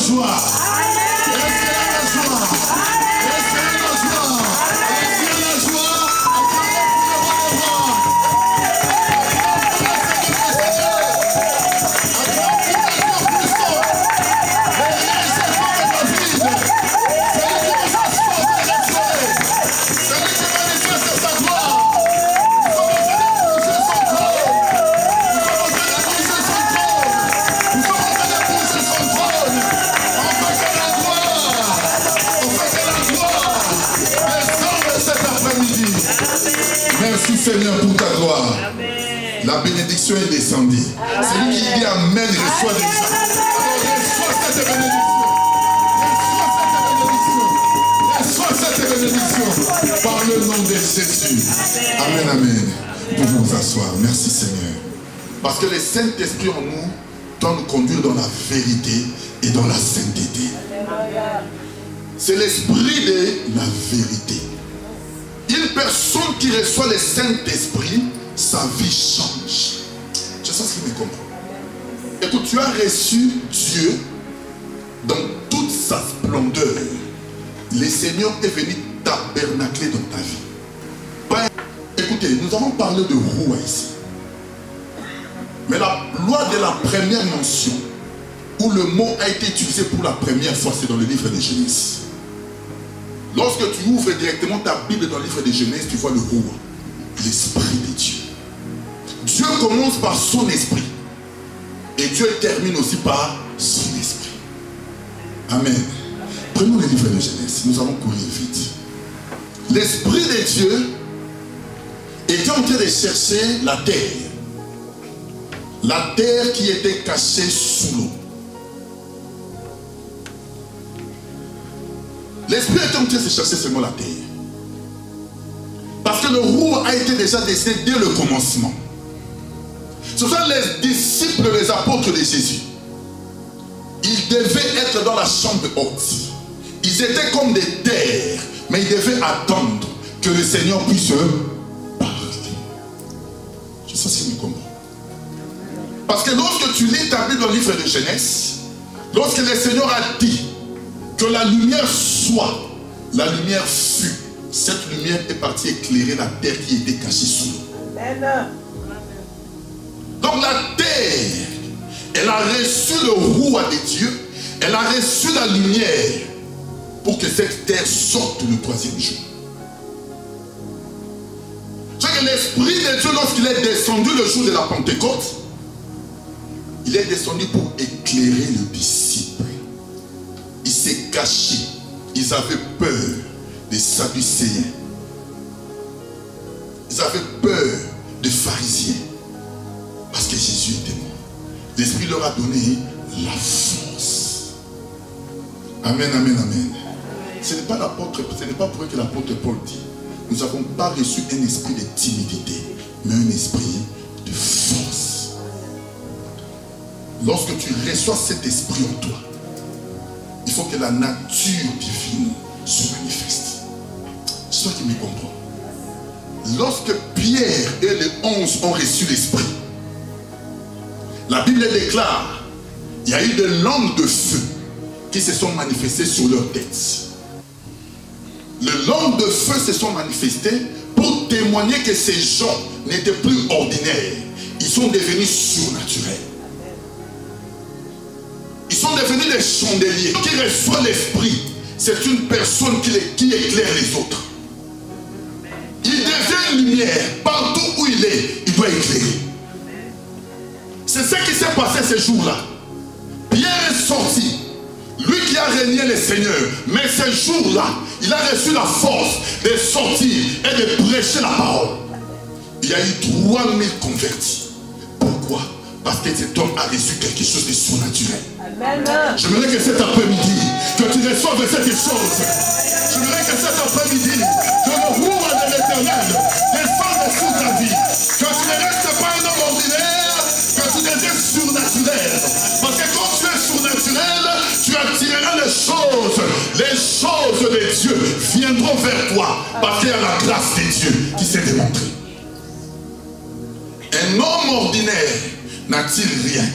joie. Laissez la joie. Laissez la joie. Laissez la joie. Merci Seigneur pour ta gloire. Amen. La bénédiction est descendue. Celui qui dit Amen reçoit déjà. Alors reçois cette bénédiction. Reçois cette bénédiction. Par le nom de Jésus. Amen, amen. Vous pouvez vous asseoir. Merci Seigneur. Parce que le Saint-Esprit en nous doit nous conduire dans la vérité et dans la sainteté. C'est l'esprit de la vérité. Une personne qui reçoit le Saint-Esprit, sa vie change. Je sais ce qui me comprend. Écoute, tu as reçu Dieu dans toute sa splendeur. Le Seigneur est venu tabernacler dans ta vie. Écoutez, nous avons parlé de roi ici. Mais la loi de la première mention, où le mot a été utilisé pour la première fois, c'est dans le livre de Genèse. Lorsque tu ouvres directement ta Bible dans le livre de Genèse, tu vois le roi, l'Esprit de Dieu. Dieu commence par son esprit. Et Dieu termine aussi par son esprit. Amen. Prenons le livre de Genèse. Nous allons courir vite. L'Esprit de Dieu était en train de chercher la terre. La terre qui était cachée sous l'eau. L'Esprit était en train de chercher seulement la terre. Parce que le roi a été déjà dessiné dès le commencement. Ce sont les disciples, les apôtres de Jésus. Ils devaient être dans la chambre haute. Ils étaient comme des terres, mais ils devaient attendre que le Seigneur puisse parler. Je sais si vous comprenez. Parce que lorsque tu lis ta Bible dans le livre de Genèse, lorsque le Seigneur a dit que la lumière soit, la lumière fut. Cette lumière est partie éclairer la terre qui était cachée sous l'eau. Donc la terre, elle a reçu le roi de Dieu, elle a reçu la lumière pour que cette terre sorte le troisième jour. C'est que l'Esprit de Dieu, lorsqu'il est descendu le jour de la Pentecôte, il est descendu pour éclairer le disciple. Il s'est caché. Ils avaient peur des Sadducéens. Ils avaient peur des pharisiens. Parce que Jésus était mort. L'Esprit leur a donné la force. Amen, amen, amen. Ce n'est pas l'apôtre, ce n'est pas pour que l'apôtre Paul dit. Nous n'avons pas reçu un esprit de timidité, mais un esprit de force. Lorsque tu reçois cet esprit en toi, il faut que la nature divine se manifeste. C'est toi qui me comprends. Lorsque Pierre et les 11 ont reçu l'esprit, la Bible déclare, il y a eu des langues de feu qui se sont manifestées sur leur tête. Les langues de feu se sont manifestées pour témoigner que ces gens n'étaient plus ordinaires. Ils sont devenus surnaturels. Ils sont devenus des chandeliers. Qui reçoit l'esprit, c'est une personne qui éclaire les autres. Il devient lumière. Partout où il est, il doit éclairer. C'est ce qui s'est passé ces jours-là. Pierre est sorti. Lui qui a régné le Seigneur. Mais ces jours-là, il a reçu la force de sortir et de prêcher la parole. Il y a eu 3000 convertis. Pourquoi? Parce que cet homme a reçu quelque chose de surnaturel. Je voudrais que cet après-midi, que tu reçoives cette chose. Je voudrais que cet après-midi, que le roi de l'Éternel descende sur ta vie. Que tu ne restes pas un homme ordinaire, que tu deviens surnaturel. Parce que quand tu es surnaturel, tu attireras les choses de Dieu viendront vers toi. Parce qu'il y a la grâce de Dieu qui s'est démontrée. Un homme ordinaire n'a-t-il rien?